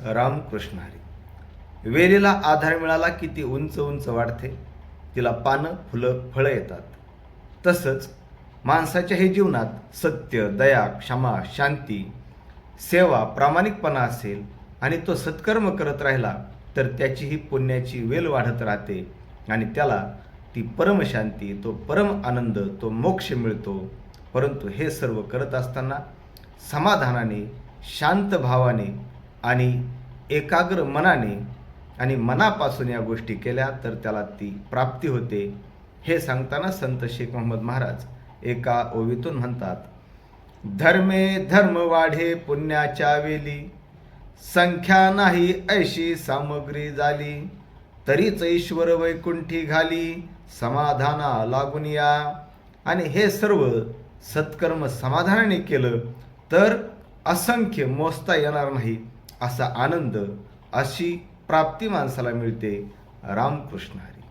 रामकृष्ण हरी. वेलीला आधार मिळाला की ती उंच उंच वाढते, तिला पानं फुलं फळं येतात. तसंच माणसाच्याही जीवनात सत्य, दया, क्षमा, शांती, सेवा, प्रामाणिकपणा असेल आणि तो सत्कर्म करत राहिला तर त्याचीही पुण्याची वेल वाढत राहते आणि त्याला ती परमशांती, तो परम आनंद, तो मोक्ष मिळतो. परंतु हे सर्व करत असताना समाधानाने, शांत भावाने आणि एकाग्र मनाने आणि मनापासून या गोष्टी केल्या तर त्याला ती प्राप्ती होते. हे सांगताना संत शेख मोहम्मद महाराज एका ओवीतून म्हणतात, धर्मे धर्म वाढे पुण्याच्या वेली, संख्या नाही ऐशी सामग्री झाली, तरीच ईश्वर वैकुंठी घाली, समाधाना लागून या. आणि हे सर्व सत्कर्म समाधानाने केलं तर असंख्य मोजता येणार नाही असा आनंद, अशी प्राप्ती माणसाला मिळते. रामकृष्ण हरी.